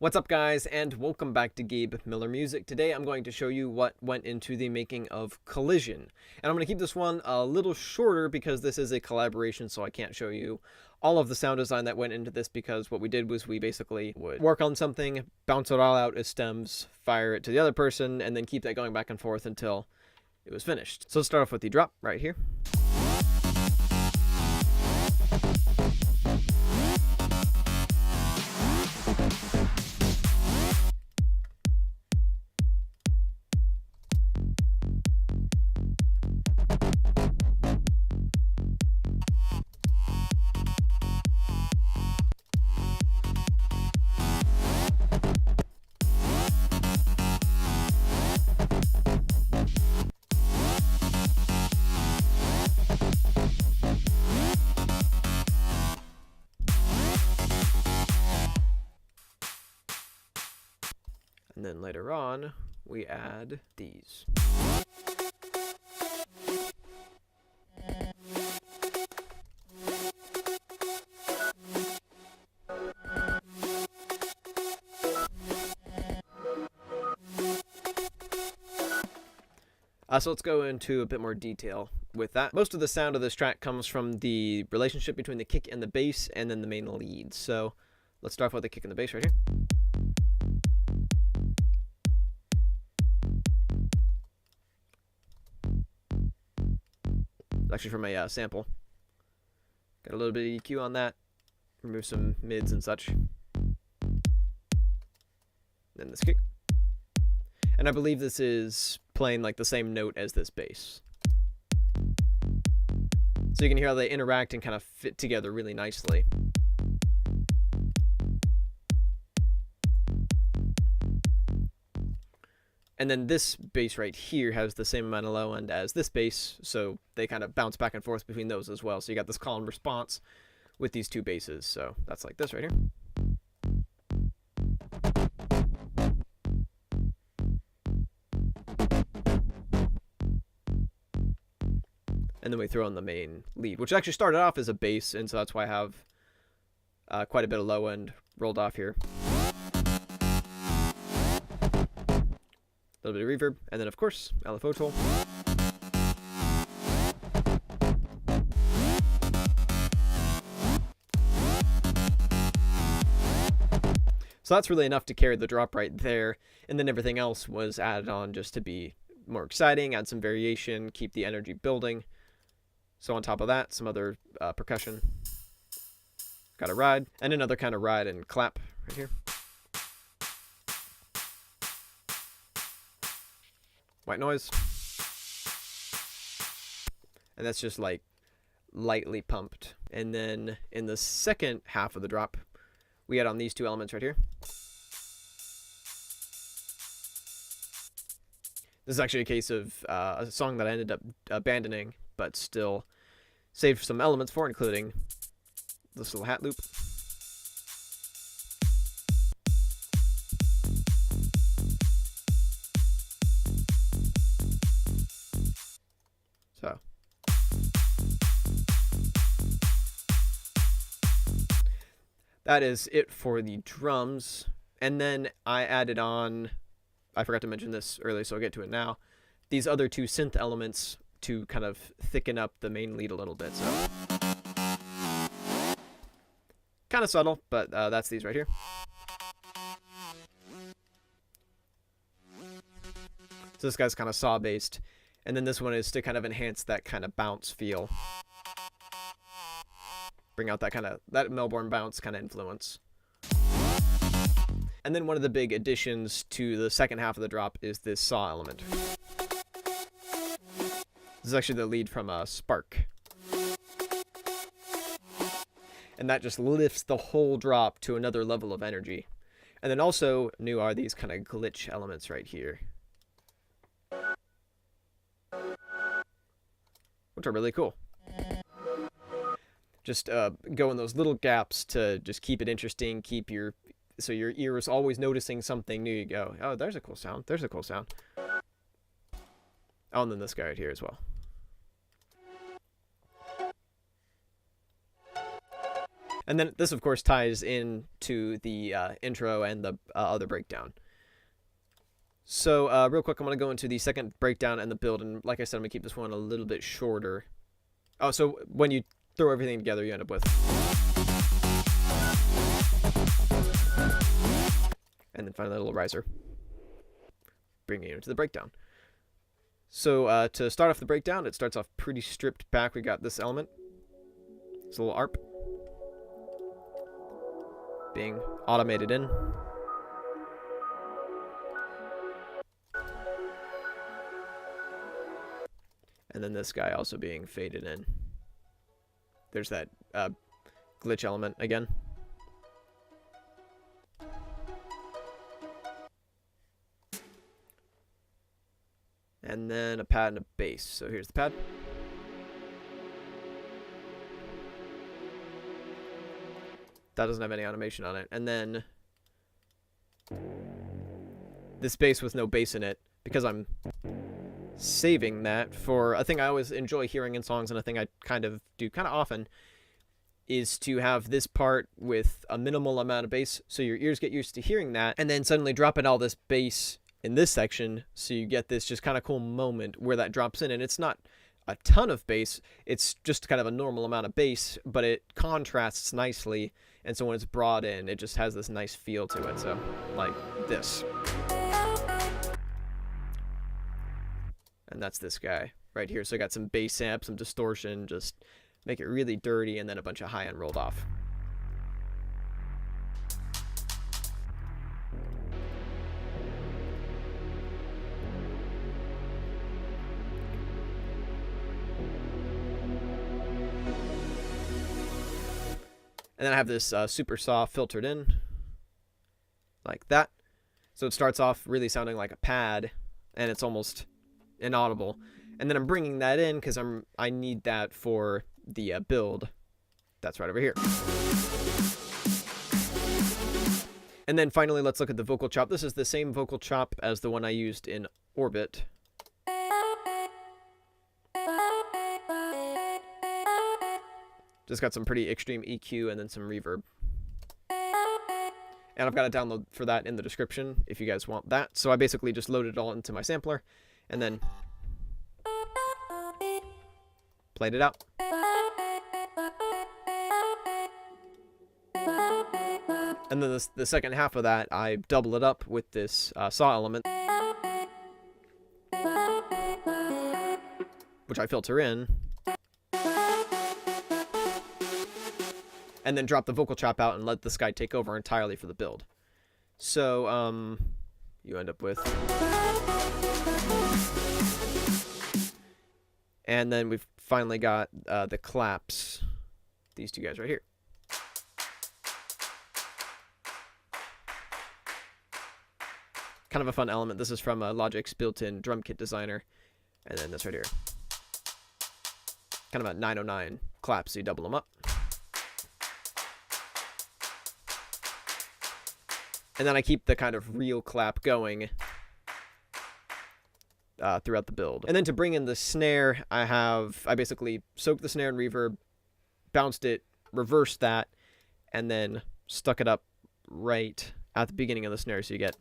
What's up, guys, and welcome back to Gabe Miller Music. Today I'm going to show you what went into the making of Collision. And I'm going to keep this one a little shorter because this is a collaboration, so I can't show you all of the sound design that went into this, because what we did was we basically would work on something, bounce it all out as stems, fire it to the other person, and then keep that going back and forth until it was finished. So let's start off with the drop right here. And then later on, we add these. So let's go into a bit more detail with that. Most of the sound of this track comes from the relationship between the kick and the bass, and then the main lead. So let's start off with the kick and the bass right here. Actually from a sample. Got a little bit of EQ on that. Remove some mids and such. Then this kick. And I believe this is playing like the same note as this bass. So you can hear how they interact and kind of fit together really nicely. And then this bass right here has the same amount of low end as this bass, so they kind of bounce back and forth between those as well. So you got this call and response with these two basses. So that's like this right here. And then we throw in the main lead, which actually started off as a bass, and so that's why I have quite a bit of low end rolled off here. A little bit of reverb, and then of course, LFO tool. So that's really enough to carry the drop right there, and then everything else was added on just to be more exciting, add some variation, keep the energy building. So on top of that, some other percussion. Got a ride, and another kind of ride and clap right here. White noise. And that's just like lightly pumped. And then in the second half of the drop, we add on these two elements right here. This is actually a case of a song that I ended up abandoning, but still saved some elements for, including this little hat loop. So that is it for the drums. And then I added on, I forgot to mention this earlier, so I'll get to it now, these other two synth elements to kind of thicken up the main lead a little bit. So kind of subtle, but that's these right here. So this guy's kind of saw based, and then this one is to kind of enhance that kind of bounce feel, bring out that kind of that Melbourne bounce kind of influence. And then one of the big additions to the second half of the drop is this saw element. This is actually the lead from Spark. And that just lifts the whole drop to another level of energy. And then also new are these kind of glitch elements right here, which are really cool. Just go in those little gaps to just keep it interesting, so your ear is always noticing something new. You go, oh, there's a cool sound, there's a cool sound. Oh, and then this guy right here as well. And then this, of course, ties into the intro and the other breakdown. So real quick, I'm going to go into the second breakdown and the build. And like I said, I'm going to keep this one a little bit shorter. Oh, so when you throw everything together, you end up with... And then finally a little riser, bringing you into the breakdown. So to start off the breakdown, it starts off pretty stripped back. We got this element. It's a little ARP being automated in. And then this guy also being faded in. There's that glitch element again. And then a pad and a bass. So here's the pad. That doesn't have any animation on it. And then this bass with no bass in it, because I'm saving that for a thing I always enjoy hearing in songs, and a thing I kind of do kind of often, is to have this part with a minimal amount of bass, so your ears get used to hearing that, and then suddenly drop in all this bass in this section, so you get this just kind of cool moment where that drops in, and it's not a ton of bass, it's just kind of a normal amount of bass, but it contrasts nicely, and so when it's brought in, it just has this nice feel to it, so, like this. And that's this guy right here, so I got some bass amp, some distortion, just make it really dirty, and then a bunch of high-end rolled off. And then I have this super saw filtered in, like that. So it starts off really sounding like a pad, and it's almost inaudible. And then I'm bringing that in because I need that for the build. That's right over here. And then finally, let's look at the vocal chop. This is the same vocal chop as the one I used in Orbit. Just got some pretty extreme EQ and then some reverb. And I've got a download for that in the description if you guys want that. So I basically just loaded it all into my sampler and then played it out. And then the second half of that, I double it up with this saw element, which I filter in. And then drop the vocal chop out and let this guy take over entirely for the build. So, you end up with... And then we've finally got the claps. These two guys right here. Kind of a fun element. This is from Logic's built-in drum kit designer. And then this right here. Kind of a 909 clap, so you double them up. And then I keep the kind of real clap going throughout the build. And then to bring in the snare, I basically soaked the snare in reverb, bounced it, reversed that, and then stuck it up right at the beginning of the snare, so you get...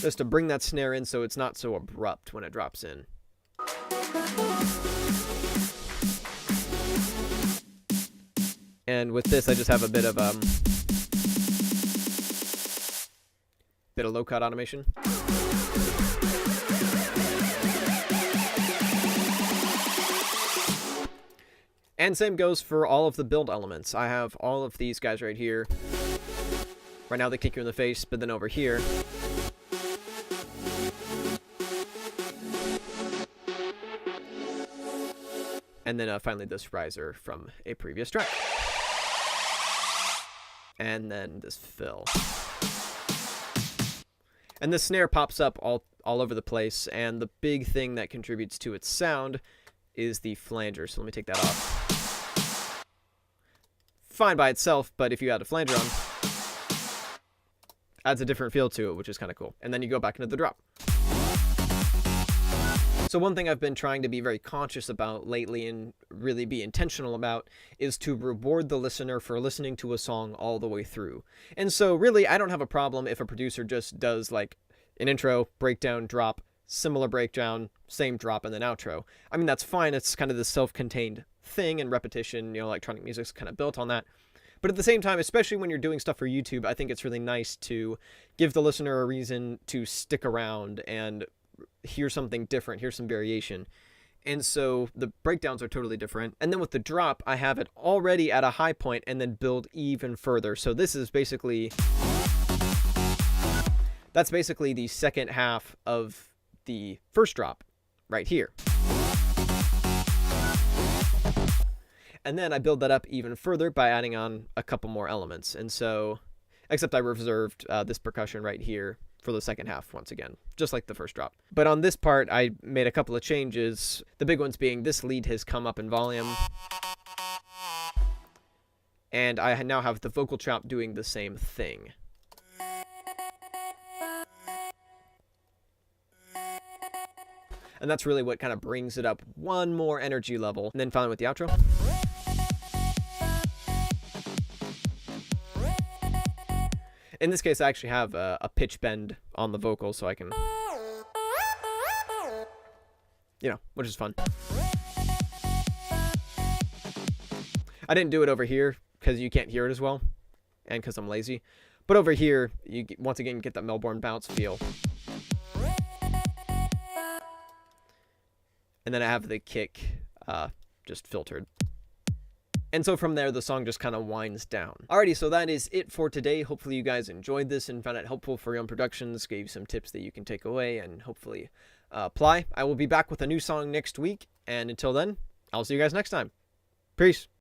Just to bring that snare in so it's not so abrupt when it drops in. And with this, I just have a bit of low cut automation. And same goes for all of the build elements. I have all of these guys right here. Right now they kick you in the face, but then over here, and then finally this riser from a previous track. And then this fill. And the snare pops up all over the place, and the big thing that contributes to its sound is the flanger. So let me take that off. Fine by itself, but if you add a flanger on, adds a different feel to it, which is kind of cool. And then you go back into the drop. So one thing I've been trying to be very conscious about lately and really be intentional about is to reward the listener for listening to a song all the way through. And so really, I don't have a problem if a producer just does like an intro, breakdown, drop, similar breakdown, same drop, and then outro. I mean, that's fine. It's kind of this self-contained thing, and repetition, electronic music's kind of built on that. But at the same time, especially when you're doing stuff for YouTube, I think it's really nice to give the listener a reason to stick around and hear something different, hear some variation. And so the breakdowns are totally different. And then with the drop, I have it already at a high point and then build even further. So this is basically, that's basically the second half of the first drop right here. And then I build that up even further by adding on a couple more elements. And so, except I reserved this percussion right here for the second half once again, just like the first drop. But on this part, I made a couple of changes. The big ones being this lead has come up in volume. And I now have the vocal chop doing the same thing. And that's really what kind of brings it up one more energy level. And then finally with the outro. In this case, I actually have a pitch bend on the vocal, so I can, which is fun. I didn't do it over here because you can't hear it as well, and because I'm lazy. But over here, you once again get that Melbourne bounce feel. And then I have the kick just filtered. And so from there, the song just kind of winds down. Alrighty, so that is it for today. Hopefully you guys enjoyed this and found it helpful for your own productions, gave you some tips that you can take away and hopefully apply. I will be back with a new song next week, and until then, I'll see you guys next time. Peace.